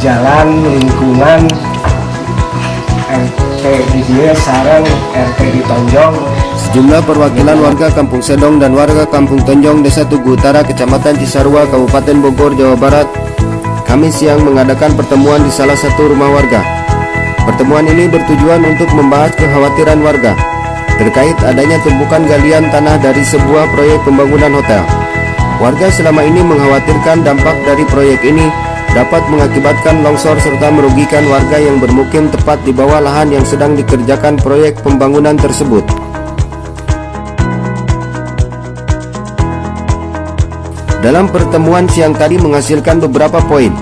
jalan lingkungan RT di dia sarang RT di Tonjong. Sejumlah perwakilan warga Kampung Sedong dan warga Kampung Tonjong, Desa Tugu Utara, Kecamatan Cisarua, Kabupaten Bogor, Jawa Barat, Kamis siang mengadakan pertemuan di salah satu rumah warga. Pertemuan ini bertujuan untuk membahas kekhawatiran warga terkait adanya tumpukan galian tanah dari sebuah proyek pembangunan hotel. Warga selama ini mengkhawatirkan dampak dari proyek ini dapat mengakibatkan longsor serta merugikan warga yang bermukim tepat di bawah lahan yang sedang dikerjakan proyek pembangunan tersebut. Dalam pertemuan siang tadi menghasilkan beberapa poin.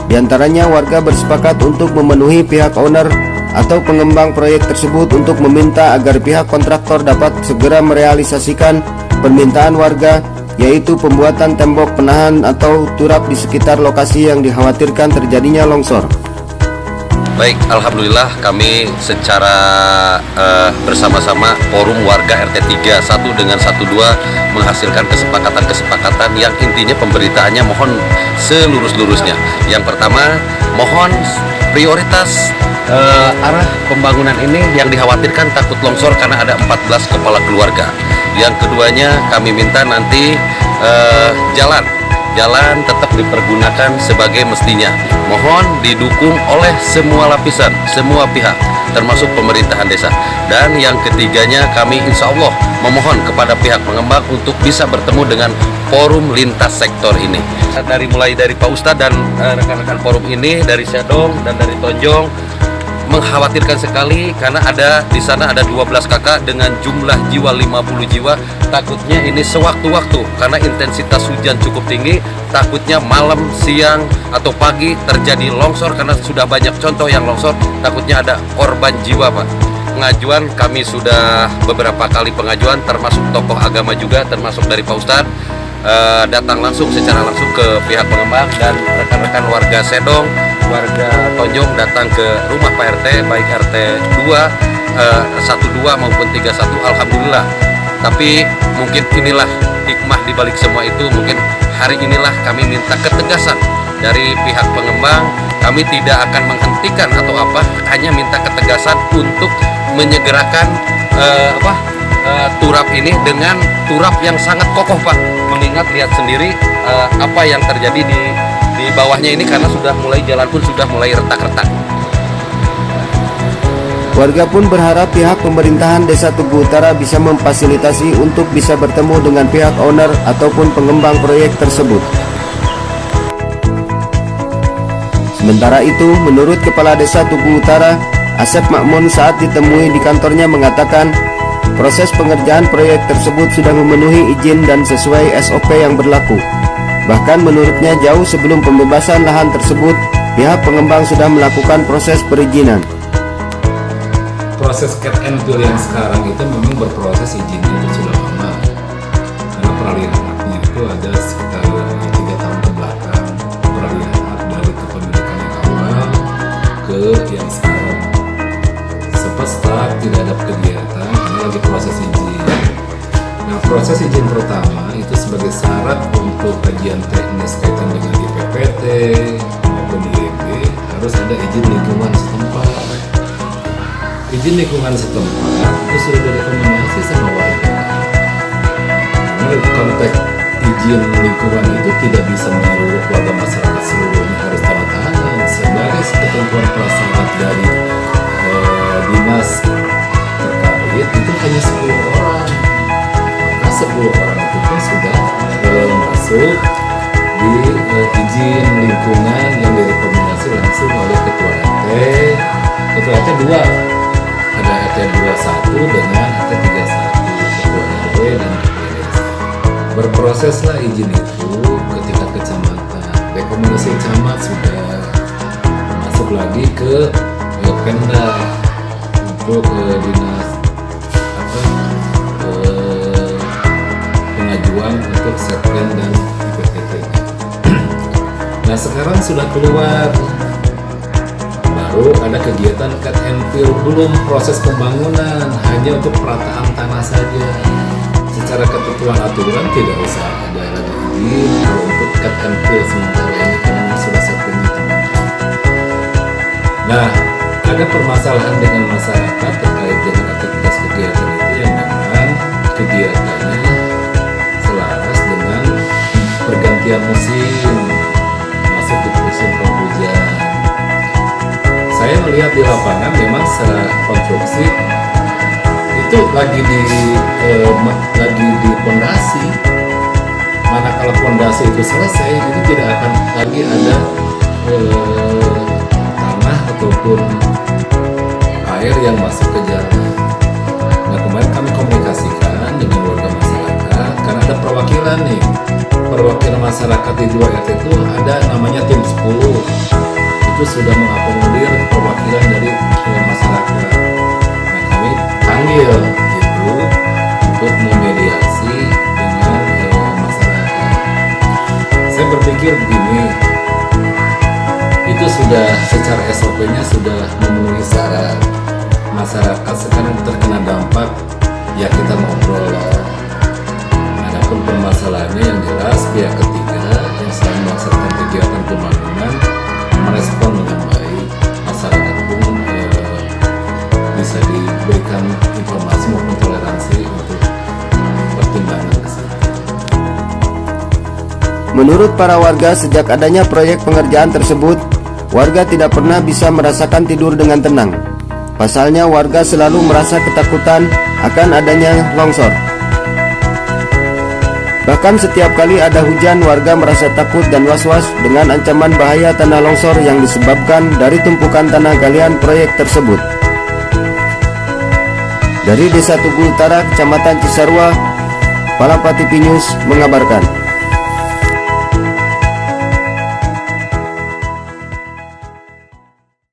Di antaranya warga bersepakat untuk memenuhi pihak owner atau pengembang proyek tersebut untuk meminta agar pihak kontraktor dapat segera merealisasikan permintaan warga, yaitu pembuatan tembok penahan atau turap di sekitar lokasi yang dikhawatirkan terjadinya longsor. Baik, alhamdulillah kami secara bersama-sama forum warga RT 31 dengan 12 menghasilkan kesepakatan yang intinya pemberitaannya mohon selurus-lurusnya. Yang pertama, mohon prioritas arah pembangunan ini yang dikhawatirkan takut longsor karena ada 14 kepala keluarga. Yang keduanya kami minta nanti jalan tetap dipergunakan sebagai mestinya. Mohon didukung oleh semua lapisan, semua pihak, termasuk pemerintahan desa. Dan yang ketiganya kami insya Allah memohon kepada pihak pengembang untuk bisa bertemu dengan forum lintas sektor ini. Mulai dari Pak Ustadz dan rekan-rekan forum ini dari Sedong dan dari Tonjong mengkhawatirkan sekali karena di sana ada 12 kakak dengan jumlah jiwa 50 jiwa. Takutnya ini sewaktu-waktu karena intensitas hujan cukup tinggi, takutnya malam, siang atau pagi terjadi longsor karena sudah banyak contoh yang longsor, takutnya ada korban jiwa, Pak. Pengajuan kami sudah beberapa kali pengajuan, termasuk tokoh agama juga, termasuk dari Pak Ustadz, datang langsung secara langsung ke pihak pengembang, dan rekan-rekan warga Sedong, warga Tonjong datang ke rumah Pak RT, baik RT 2, 12 maupun 31, alhamdulillah. Tapi mungkin inilah hikmah dibalik semua itu, mungkin hari inilah kami minta ketegasan dari pihak pengembang. Kami tidak akan menghentikan atau apa, hanya minta ketegasan untuk menyegerakan turap ini dengan turap yang sangat kokoh, Pak. Mengingat lihat sendiri apa yang terjadi di bawahnya ini, karena sudah mulai jalan pun sudah mulai retak-retak. Warga pun berharap pihak pemerintahan Desa Tugu Utara bisa memfasilitasi untuk bisa bertemu dengan pihak owner ataupun pengembang proyek tersebut. Sementara itu, menurut Kepala Desa Tugu Utara, Asep Makmun, saat ditemui di kantornya mengatakan proses pengerjaan proyek tersebut sudah memenuhi izin dan sesuai SOP yang berlaku. Bahkan menurutnya jauh sebelum pembebasan lahan tersebut, pihak pengembang sudah melakukan proses perizinan. Proses cat and fill yang sekarang itu memang berproses izinnya itu sudah lama, karena peralihan haknya itu ada sekitar 3 tahun ke belakang, peralihan hak dari kepemilikan yang awal ke yang sekarang. Setelah tidak ada kegiatan, ini lagi proses izin. Nah, proses izin pertama itu sebagai syarat untuk kajian teknis kaitan dengan IPPT maupun IEB harus ada izin lingkungan setempat. Izin lingkungan setempat itu sudah direkomendasi sama warga. Karena konteks izin lingkungan itu tidak bisa menyeluruh warga masyarakat seluruhnya harus tanda tangan. Sebagai ketentuan prasyarat dari dinas terkait itu hanya 10 orang. Maka 10 orang itu pun sudah masuk di izin lingkungan yang direkomendasi langsung oleh ketua RT. Ketua RT 2. Ada RT 21 dengan RT 31, ketua RW dan ketua desa. Berproseslah izin itu ke tingkat kecamatan. Rekomendasi camat sudah masuk lagi ke Pemda untuk dinas pengajuan untuk setgen dan IPTT. Nah, sekarang sudah keluar. Baru ada kegiatan cut and fill, belum proses pembangunan, hanya untuk perataan tanah saja. Secara ketentuan aturan tidak usah ada lagi izin kalau untuk cut and fill sementara ini karena sudah setgen. Nah, ada permasalahan dengan masyarakat terkait dengan aktivitas kegiatan itu yang memang kegiatannya selaras dengan pergantian musim, masuk di musim penghujan. Saya melihat di lapangan memang secara konstruksi itu lagi di pondasi. Manakala pondasi itu selesai, itu tidak akan lagi ada tanah ataupun air yang masuk ke jalan. Nah, kemarin kami komunikasikan dengan warga masyarakat karena ada perwakilan nih. Perwakilan masyarakat di 2 RT itu ada namanya tim 10. Itu sudah mengakomodir perwakilan dari masyarakat. Nah, kami panggil itu untuk memediasi dengan masyarakat. Saya berpikir begini, itu sudah secara SOP-nya sudah memenuhi syarat. Masyarakat sekarang terkena dampak, ya kita ngobrol lah. Adapun permasalahannya yang jelas pihak ketiga yang sedang melaksanakan kegiatan pembangunan merespon dengan baik. Masyarakat pun bisa diberikan informasi maupun toleransi untuk pertimbangan ke situ. Menurut para warga, sejak adanya proyek pengerjaan tersebut, warga tidak pernah bisa merasakan tidur dengan tenang. Pasalnya, warga selalu merasa ketakutan akan adanya longsor. Bahkan setiap kali ada hujan, warga merasa takut dan was-was dengan ancaman bahaya tanah longsor yang disebabkan dari tumpukan tanah galian proyek tersebut. Dari Desa Tugu Utara, Kecamatan Cisarua, Palapa TV News mengabarkan.